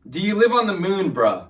Do you live on the moon, bruh?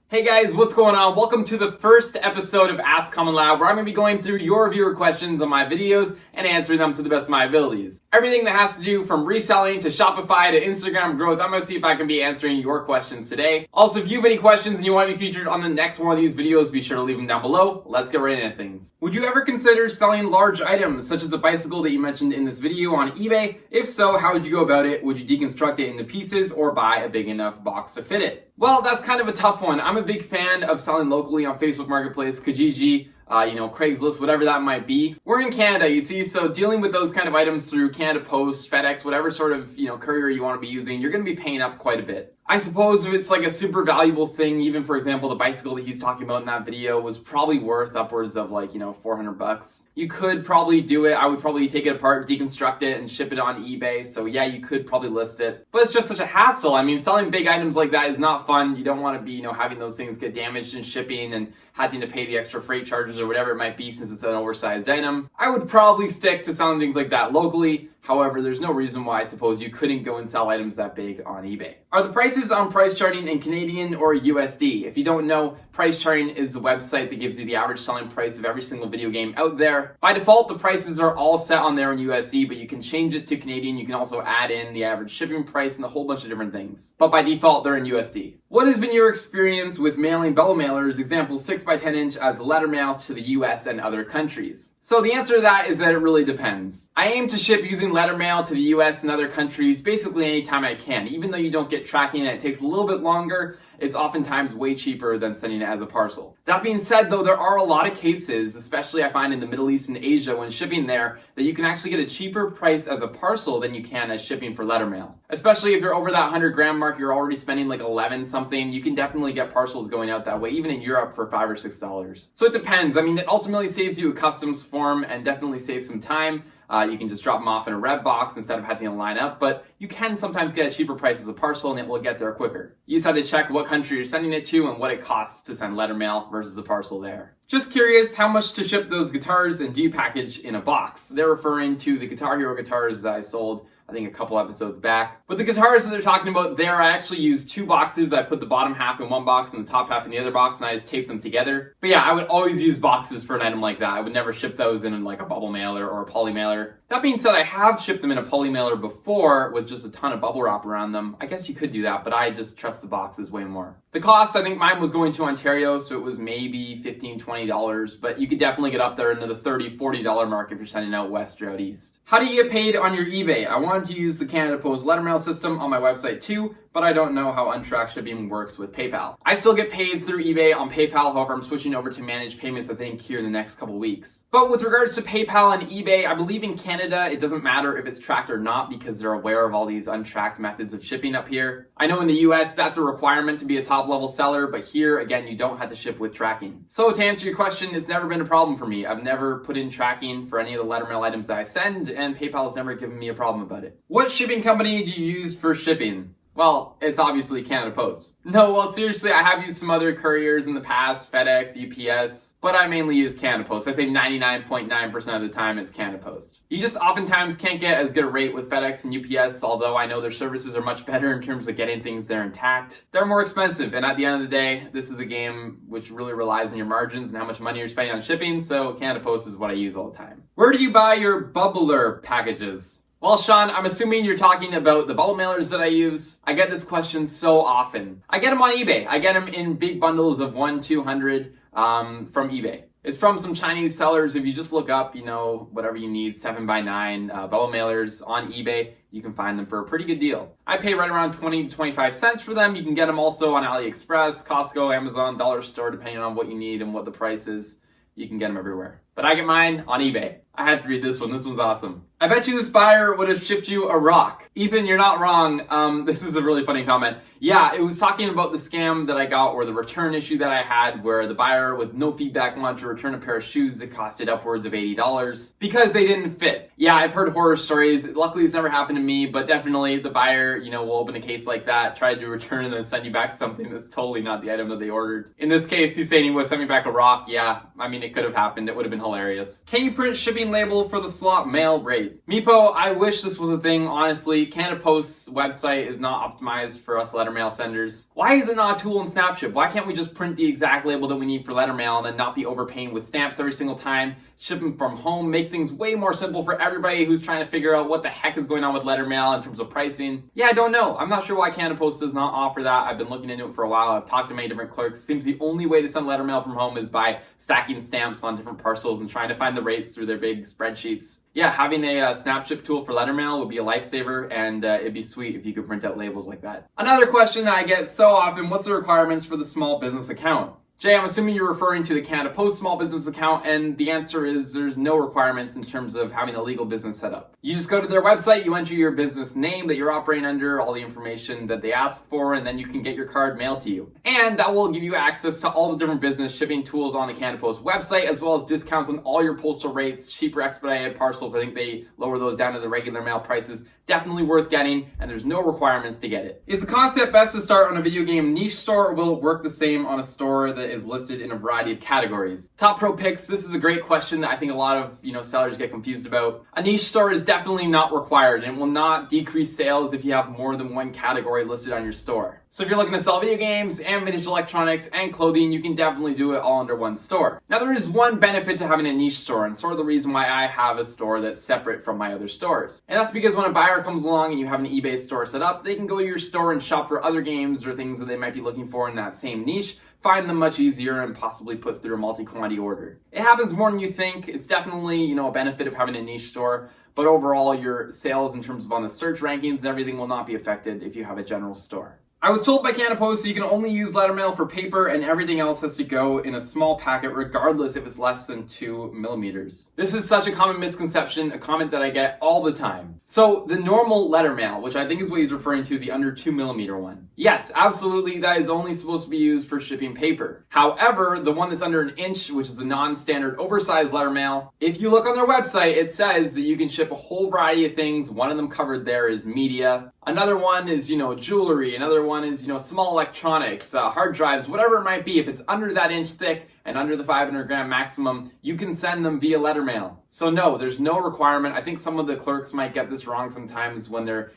Hey guys, what's going on? Welcome to the first episode of Ask Commonlad, where I'm going to be going through your viewer questions on my videos and answering them to the best of my abilities. Everything that has to do from reselling to Shopify to Instagram growth, I'm going to see if I can be answering your questions today. Also, if you have any questions and you want to be featured on the next one of these videos, be sure to leave them down below. Let's get right into things. Would you ever consider selling large items, such as a bicycle that you mentioned in this video, on eBay? If so, how would you go about it? Would you deconstruct it into pieces or buy a big enough box to fit it? Well, that's kind of a tough one. I'm a big fan of selling locally on Facebook Marketplace, Kijiji, Craigslist, whatever that might be. We're in Canada, you see, so dealing with those kind of items through Canada Post, FedEx, whatever sort of, courier you want to be using, you're going to be paying up quite a bit. I suppose if it's like a super valuable thing, even for example, the bicycle that he's talking about in that video was probably worth upwards of $400. You could probably do it. I would probably take it apart, deconstruct it, and ship it on eBay. So yeah, you could probably list it. But it's just such a hassle. I mean, selling big items like that is not fun. You don't want to be, having those things get damaged in shipping and having to pay the extra freight charges or whatever it might be since it's an oversized item. I would probably stick to selling things like that locally. However, there's no reason why I suppose you couldn't go and sell items that big on eBay. Are the prices on price charting in Canadian or USD? If you don't know, price charting is the website that gives you the average selling price of every single video game out there. By default, the prices are all set on there in USD, but you can change it to Canadian. You can also add in the average shipping price and a whole bunch of different things. But by default, they're in USD. What has been your experience with mailing bubble mailers, example 6x10 inch, as letter mail to the US and other countries? So the answer to that is that it really depends. I aim to ship using letter mail to the US and other countries basically anytime I can. Even though you don't get tracking and it takes a little bit longer, it's oftentimes way cheaper than sending it as a parcel. That being said, though, there are a lot of cases, especially I find in the Middle East and Asia when shipping there, that you can actually get a cheaper price as a parcel than you can as shipping for letter mail. Especially if you're over that 100-gram mark, you're already spending like 11 something, you can definitely get parcels going out that way, even in Europe for $5 or $6. So it depends. I mean, it ultimately saves you a customs form and definitely saves some time. You can just drop them off in a red box instead of having to line up, but you can sometimes get a cheaper price as a parcel and it will get there quicker. You just have to check what country you're sending it to and what it costs to send letter mail versus a parcel there. Just curious, how much to ship those guitars, and do you package in a box? They're referring to the Guitar Hero guitars that I sold I think a couple episodes back. But the guitars that they're talking about there, I actually use two boxes. I put the bottom half in one box and the top half in the other box, and I just tape them together. But yeah, I would always use boxes for an item like that. I would never ship those in like a bubble mailer or a poly mailer. That being said, I have shipped them in a poly mailer before with just a ton of bubble wrap around them. I guess you could do that, but I just trust the boxes way more. The cost, I think mine was going to Ontario, so it was maybe $15, $20, but you could definitely get up there into the $30, $40 mark if you're sending out west or out east. How do you get paid on your eBay? I wanted to use the Canada Post letter mail system on my website too, but I don't know how untracked shipping works with PayPal. I still get paid through eBay on PayPal, however I'm switching over to managed payments I think here in the next couple weeks. But with regards to PayPal and eBay, I believe in Canada it doesn't matter if it's tracked or not because they're aware of all these untracked methods of shipping up here. I know in the US that's a requirement to be a top level seller, but here again you don't have to ship with tracking. So to answer your question, it's never been a problem for me. I've never put in tracking for any of the letter mail items that I send, and PayPal has never given me a problem about it. What shipping company do you use for shipping? Well, it's obviously Canada Post. No, well seriously, I have used some other couriers in the past, FedEx, UPS, but I mainly use Canada Post. I say 99.9% of the time it's Canada Post. You just oftentimes can't get as good a rate with FedEx and UPS, although I know their services are much better in terms of getting things there intact. They're more expensive, and at the end of the day, this is a game which really relies on your margins and how much money you're spending on shipping, so Canada Post is what I use all the time. Where do you buy your bubbler packages? Well, Sean, I'm assuming you're talking about the bubble mailers that I use. I get this question so often. I get them on eBay. I get them in big bundles of 100-200 from eBay. It's from some Chinese sellers. If you just look up, whatever you need, 7x9 bubble mailers on eBay, you can find them for a pretty good deal. I pay right around 20 to 25 cents for them. You can get them also on AliExpress, Costco, Amazon, dollar store, depending on what you need and what the price is. You can get them everywhere. But I get mine on eBay. I had to read this one. This one's awesome. I bet you this buyer would have shipped you a rock. Ethan, you're not wrong. This is a really funny comment. Yeah, it was talking about the scam that I got or the return issue that I had where the buyer with no feedback wanted to return a pair of shoes that costed upwards of $80 because they didn't fit. Yeah, I've heard horror stories. Luckily, it's never happened to me, but definitely the buyer, will open a case like that, try to return and then send you back something that's totally not the item that they ordered. In this case, he's saying he would send me back a rock. Yeah, I mean, it could have happened. It would have been hilarious. Can you print shipping label for the slot mail rate? great. Meepo, I wish this was a thing, honestly. Canada Post's website is not optimized for us letter mail senders. Why is it not a tool in Snapship? Why can't we just print the exact label that we need for letter mail and then not be overpaying with stamps every single time, ship them from home, make things way more simple for everybody who's trying to figure out what the heck is going on with letter mail in terms of pricing? Yeah, I don't know. I'm not sure why Canada Post does not offer that. I've been looking into it for a while. I've talked to many different clerks. Seems the only way to send letter mail from home is by stacking stamps on different parcels and trying to find the rates through their big spreadsheets. Yeah, having a Snapship tool for letter mail would be a lifesaver, and it'd be sweet if you could print out labels like that. Another question that I get so often, what's the requirements for the small business account? Jay, I'm assuming you're referring to the Canada Post small business account, and the answer is there's no requirements in terms of having a legal business set up. You just go to their website, you enter your business name that you're operating under, all the information that they ask for, and then you can get your card mailed to you. And that will give you access to all the different business shipping tools on the Canada Post website, as well as discounts on all your postal rates, cheaper expedited parcels. I think they lower those down to the regular mail prices. Definitely worth getting, and there's no requirements to get it. Is the concept best to start on a video game niche store, or will it work the same on a store that is listed in a variety of categories? Top Pro Picks, this is a great question that I think a lot of sellers get confused about. A niche store is definitely not required and will not decrease sales if you have more than one category listed on your store. So if you're looking to sell video games and vintage electronics and clothing, you can definitely do it all under one store. Now there is one benefit to having a niche store, and sort of the reason why I have a store that's separate from my other stores. And that's because when a buyer comes along and you have an eBay store set up, they can go to your store and shop for other games or things that they might be looking for in that same niche, find them much easier, and possibly put through a multi-quantity order. It happens more than you think. It's definitely, a benefit of having a niche store, but overall your sales in terms of on the search rankings and everything will not be affected if you have a general store. I was told by Canada Post that you can only use letter mail for paper and everything else has to go in a small packet regardless if it's less than 2 millimeters. This is such a common misconception, a comment that I get all the time. So the normal letter mail, which I think is what he's referring to, the under 2 millimeter one. Yes, absolutely, that is only supposed to be used for shipping paper. However, the one that's under an inch, which is a non-standard oversized letter mail, if you look on their website, it says that you can ship a whole variety of things. One of them covered there is media. Another one is, jewelry. Another one is, small electronics, hard drives, whatever it might be. If it's under that inch thick and under the 500 gram maximum, you can send them via letter mail. So no, there's no requirement. I think some of the clerks might get this wrong sometimes when they're,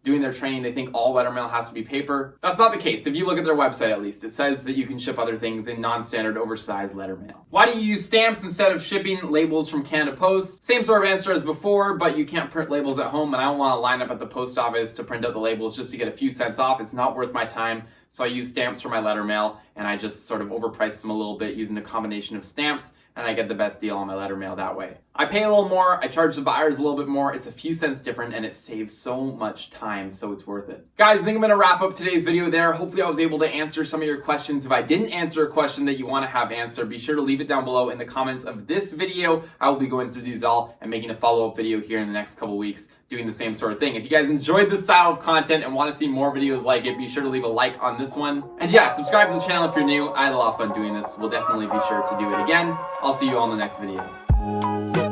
doing their training. They think all letter mail has to be paper. That's not the case. If you look at their website, at least, it says that you can ship other things in non-standard oversized letter mail. Why do you use stamps instead of shipping labels from Canada Post? Same sort of answer as before, but you can't print labels at home, and I don't want to line up at the post office to print out the labels just to get a few cents off. It's not worth my time. So I use stamps for my letter mail, and I just sort of overprice them a little bit using a combination of stamps, and I get the best deal on my letter mail that way. I pay a little more, I charge the buyers a little bit more, it's a few cents different, and it saves so much time, so it's worth it. Guys, I think I'm gonna wrap up today's video there. Hopefully I was able to answer some of your questions. If I didn't answer a question that you wanna have answered, be sure to leave it down below in the comments of this video. I will be going through these all and making a follow-up video here in the next couple weeks, doing the same sort of thing. If you guys enjoyed this style of content and want to see more videos like it, be sure to leave a like on this one. And yeah, subscribe to the channel if you're new. I had a lot of fun doing this. We'll definitely be sure to do it again. I'll see you all in the next video.